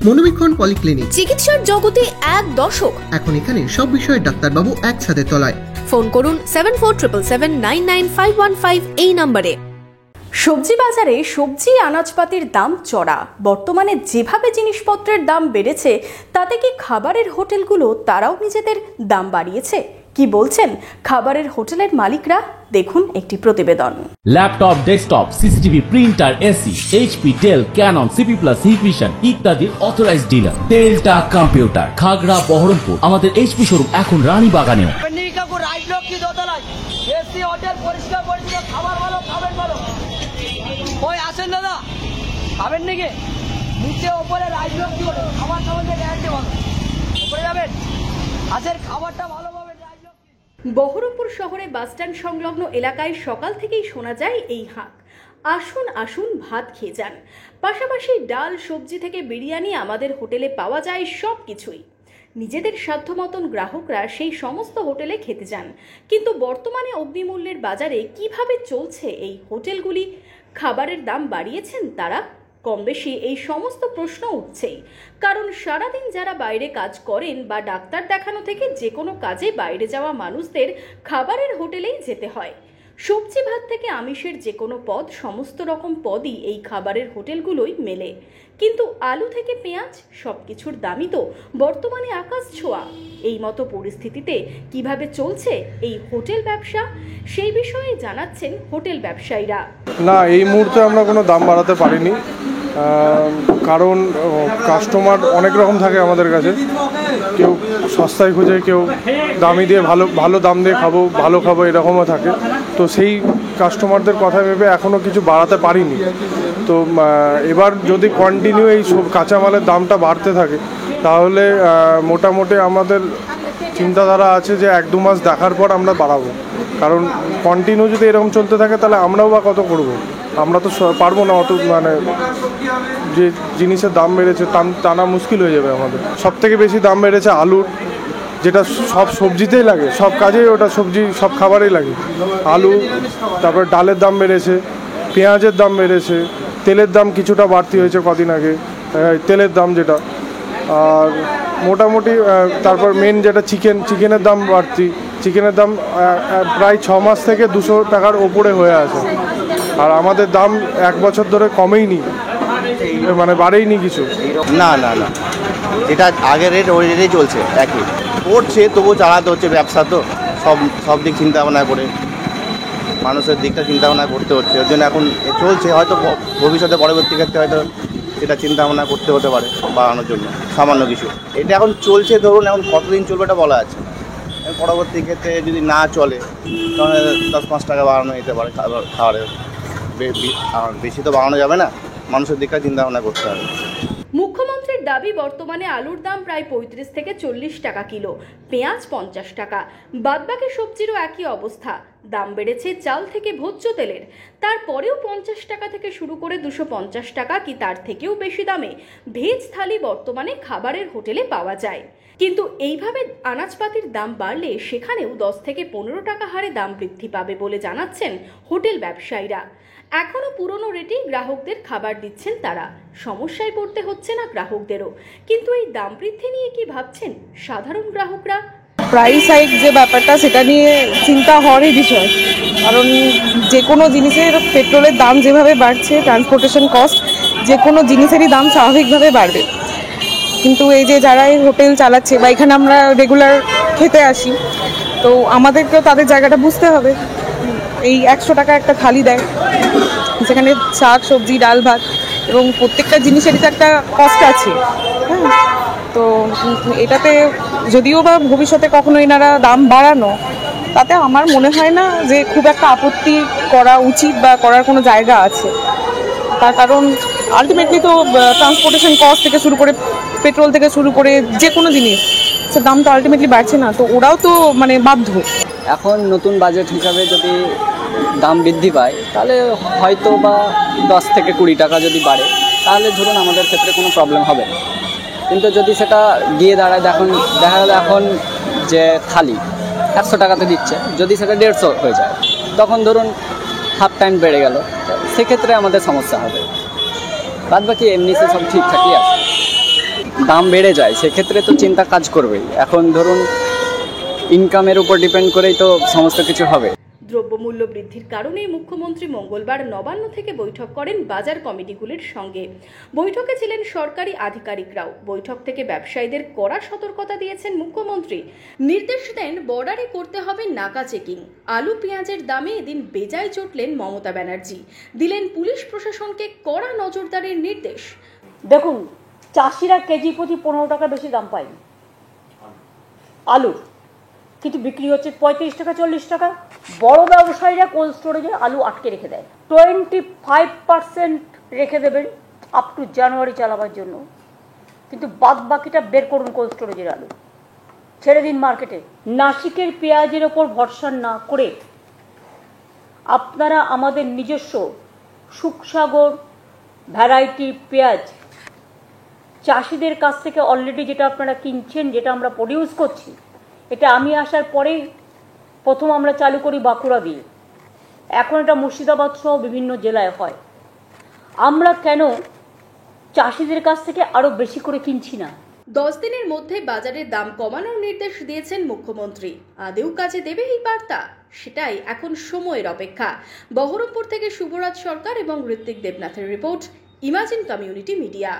মনোবীক্ষণ polyclinic, চিকিৎসার জগতে এক দশক। এখন এখানে সব বিষয়ে ডাক্তারবাবু একসাথে তলায়। ফোন করুন 7477999515 এই নম্বরে। সবজি বাজারে সবজি আনাজপাতির দাম চড়া। বর্তমানে যেভাবে জিনিসপত্রের দাম বেড়েছে, তাতে কি খাবারের হোটেলগুলো তারাও নিজেদের দাম বাড়িয়েছে? কি বলছেন খাবারের হোটেলের মালিকরা? দেখুন একটি প্রতিবেদন। Laptop, desktop, CCTV, printer, AC, HP, Dell, Canon, CP plus, Hikvision ইত্যাদির অথরাইজড ডিলার টেলটা কম্পিউটার, খাগড়া, বহরমপুর। আমাদের এইচপি শোরুম এখন রানীবাগানেও। এসি হোটেল, পরিষ্কার পরিচ্ছন্ন, খাবার ভালো, খাবেন ভালো। ওই আসেন দাদা, খাবেন নাকি? নিচে ওপরে রাজলক্ষ্মী হোটেল, খাবার সম্বন্ধে গ্যারান্টি ভালো। ওপরে যাবেন, আসেন, খাবারটা ভালো পাবেন রাজলক্ষ্মী। বহরমপুর শহরে বাসস্ট্যান্ড সংলগ্ন এলাকায় সকাল থেকেই শোনা যায় এই হাঁক, আসুন আসুন ভাত খেয়ে যান। পাশাপাশি ডাল, সবজি থেকে বিরিয়ানি আমাদের হোটেলে পাওয়া যায় সব কিছুই। নিজেদের সাধ্য মতন গ্রাহকরা সেই সমস্ত হোটেলে খেতে যান। কিন্তু বর্তমানে অগ্নিমূল্যের বাজারে কিভাবে চলছে এই হোটেলগুলি? খাবারের দাম বাড়িয়েছেন তারা? কম বেশি এই সমস্ত প্রশ্ন উঠছেই। কারণ সারাদিন যারা বাইরে কাজ করেন বা ডাক্তার দেখানো থেকে যে কোনো কাজে বাইরে যাওয়া মানুষদের খাবারের হোটেলেই যেতে হয়। সবজি ভাত থেকে আমিষের যে কোনো পদ, সমস্ত রকম পদই এই খাবারের হোটেলগুলোই মেলে। কিন্তু আলু থেকে পেঁয়াজ সব কিছুর দামই তো বর্তমানে আকাশ ছোঁয়া। এই মতো পরিস্থিতিতে কিভাবে চলছে এই হোটেল ব্যবসা, সেই বিষয়ে জানাচ্ছেন হোটেল ব্যবসায়ীরা। না, এই মুহূর্তে আমরা কোনো দাম বাড়াতে পারিনি, কারণ কাস্টমার অনেক রকম থাকে আমাদের কাছে। কেউ সস্তায় খোঁজে, কেউ দামি দিয়ে ভালো দাম দিয়ে ভালো খাবো এরকমও থাকে। তো সেই কাস্টমারদের কথা ভেবে এখনও কিছু বাড়াতে পারিনি। তো এবার যদি কন্টিনিউ এই সব কাঁচামালের দামটা বাড়তে থাকে, তাহলে মোটামুটি আমাদের চিন্তাধারা আছে যে 1-2 মাস দেখার পর আমরা বাড়াবো। কারণ কন্টিনিউ যদি এরকম চলতে থাকে, তাহলে আমরাও বা কত করব? আমরা তো পারবো না অত, যে জিনিসের দাম বেড়েছে টানা মুশকিল হয়ে যাবে আমাদের। সব থেকে বেশি দাম বেড়েছে আলুর, যেটা সব সবজিতেই লাগে, সব কাজেই ওটা সবজি, সব খাবারেই লাগে আলু। তারপরে ডালের দাম বেড়েছে, পেঁয়াজের দাম বেড়েছে, তেলের দাম কিছুটা বাড়তি হয়েছে কদিন আগে, তেলের দাম যেটা। আর মোটামুটি তারপর মেন যেটা চিকেনের দাম বাড়তি। চিকেনের দাম প্রায় 6 মাস থেকে 200 টাকার ওপরে হয়ে আছে। আর আমাদের দাম 1 বছর ধরে কমেইনি, বাড়েইনি কিছু। না, এটা আগের রেট ওই রেটেই চলছে, একই পড়ছে, তবুও চালাতে হচ্ছে ব্যবসা। তো সব দিক চিন্তা ভাবনা করে, মানুষের দিকটা চিন্তা ভাবনা করতে হচ্ছে। ওর জন্য এখন চলছে, হয়তো ভবিষ্যতে পরবর্তী ক্ষেত্রে হয়তো সেটা চিন্তা ভাবনা করতে হতে পারে বাড়ানোর জন্য সামান্য কিছু। এটা এখন চলছে, ধরুন এখন কতদিন চলবে এটা বলা আছে। পরবর্তী ক্ষেত্রে যদি না চলে, তাহলে 10-5 টাকা বাড়ানো যেতে পারে খাবারের। বেশি তো বাড়ানো যাবে না, মানুষের দিকটা চিন্তা ভাবনা করতে হবে। মুখ্যমন্ত্রীর দাবি, বর্তমানে আলুর দাম প্রায় 35 থেকে 40 টাকা কিলো, পেঁয়াজ 50 টাকা। বাদবাকি সবজিরও একই অবস্থা। দাম বেড়েছে চাল থেকে ভোজ্য তেলের। তারপরেও 50 টাকা থেকে শুরু করে 250 টাকা কি তার থেকেও বেশি দামে ভেজ থালি বর্তমানে খাবারের হোটেলে পাওয়া যায়। কিন্তু এইভাবে আনাজপাতির দাম বাড়লে সেখানেও 10 থেকে 15 টাকা হারে দাম বৃদ্ধি পাবে বলে জানাচ্ছেন হোটেল ব্যবসায়ীরা। এখনও পুরনো রেটেই গ্রাহকদের খাবার দিচ্ছেন তারা। সমস্যায় পড়তে হচ্ছে না গ্রাহকদেরও। কিন্তু এই দাম বৃদ্ধি নিয়ে কি ভাবছেন সাধারণ গ্রাহকরা? প্রাইস হাইক যে ব্যাপারটা, সেটা নিয়ে চিন্তা হওয়ারই বিষয়। কারণ যে কোনো জিনিসের পেট্রোলের দাম যেভাবে বাড়ছে, ট্রান্সপোর্টেশন কস্ট, যে কোনো জিনিসেরই দাম স্বাভাবিকভাবে বাড়বে। কিন্তু এই যে যারা এই হোটেল চালাচ্ছে বা এখানে আমরা রেগুলার খেতে আসি, তো আমাদেরকেও তাদের জায়গাটা বুঝতে হবে। এই 100 টাকা একটা থালি দেয়, সেখানে শাক, সবজি, ডাল, ভাত এবং প্রত্যেকটা জিনিসেরই তো একটা কস্ট আছে। হ্যাঁ, তো এটাতে যদিও বা ভবিষ্যতে কখনো এনারা দাম বাড়ানো, তাতে আমার মনে হয় না যে খুব একটা আপত্তি করা উচিত বা করার কোনো জায়গা আছে। তার কারণ আলটিমেটলি তো ট্রান্সপোর্টেশন কস্ট থেকে শুরু করে, পেট্রোল থেকে শুরু করে যে কোনো জিনিস, সে দাম তো আলটিমেটলি বাড়ছে না। তো ওরাও তো বাধ্য। এখন নতুন বাজেট হিসাবে যদি দাম বৃদ্ধি পায়, তাহলে হয়তো বা 10 থেকে 20 টাকা যদি বাড়ে, তাহলে ধরুন আমাদের ক্ষেত্রে কোনো প্রবলেম হবে না। কিন্তু যদি সেটা গিয়ে দাঁড়ায়, দেখা গেল এখন যে থালি 100 টাকাতে দিচ্ছে, যদি সেটা 150 হয়ে যায়, তখন ধরুন হাফ টাইম বেড়ে গেল, সেক্ষেত্রে আমাদের সমস্যা হবে। বাদ বাকি এমনি সব ঠিকঠাকই আছে। দাম বেড়ে যায় সেক্ষেত্রে তো চিন্তা কাজ করবেই। এখন ধরুন ইনকামের উপর ডিপেন্ড করেই তো সমস্ত কিছু হবে। দ্রব্যমূল্য বৃদ্ধির কারণে মুখ্যমন্ত্রী মঙ্গলবার নবান্ন থেকে বৈঠক করেন বাজার কমিটিগুলির সঙ্গে। বৈঠকে ছিলেন সরকারি আধিকারিকরাও। বৈঠক থেকে ব্যবসায়ীদের কড়া সতর্কতা দিয়েছেন মুখ্যমন্ত্রী। নির্দেশ দেন বর্ডারে করতে হবে নাকা চেকিং। আলু পেঁয়াজের দামে এদিন বেজায় চটলেন মমতা ব্যানার্জি। দিলেন পুলিশ প্রশাসনকে কড়া নজরদারির নির্দেশ। দেখুন, চাষিরা কেজি প্রতি 15 টাকা বেশি দাম পায়নি আলুর, কিন্তু বিক্রি হচ্ছে 35 টাকা 40 টাকা। বড় ব্যবসায়ীরা কোল্ড স্টোরেজে আলু আটকে রেখে দেয়, 25% রেখে দেবেন আপ টু জানুয়ারি চালাবার জন্য, কিন্তু বাদ বাকিটা বের করুন কোল্ড স্টোরেজের আলু, ছেড়ে দিন মার্কেটে। নাসিকের পেঁয়াজের ওপর ভরসা না করে আপনারা আমাদের নিজস্ব সুখসাগর ভ্যারাইটি পেঁয়াজ চাষিদের কাছ থেকে অলরেডি যেটা আপনারা কিনছেন, যেটা আমরা প্রডিউস করছি, এটা আমি আসার পরেই প্রথম আমরা চালু করি বাঁকুড়া দিয়ে, এখন এটা মুর্শিদাবাদ সহ বিভিন্ন জেলায় হয়। আমরা কেন চাষিদের কাছ থেকে আরো বেশি করে কিনছি না? 10 দিনের মধ্যে বাজারের দাম কমানোর নির্দেশ দিয়েছেন মুখ্যমন্ত্রী। আদেও কাজে দেবে এই বার্তা, সেটাই এখন সময়ের অপেক্ষা। বহরমপুর থেকে শুভরাজ সরকার এবং ঋত্বিক দেবনাথের রিপোর্ট, ইমাজিন কমিউনিটি মিডিয়া।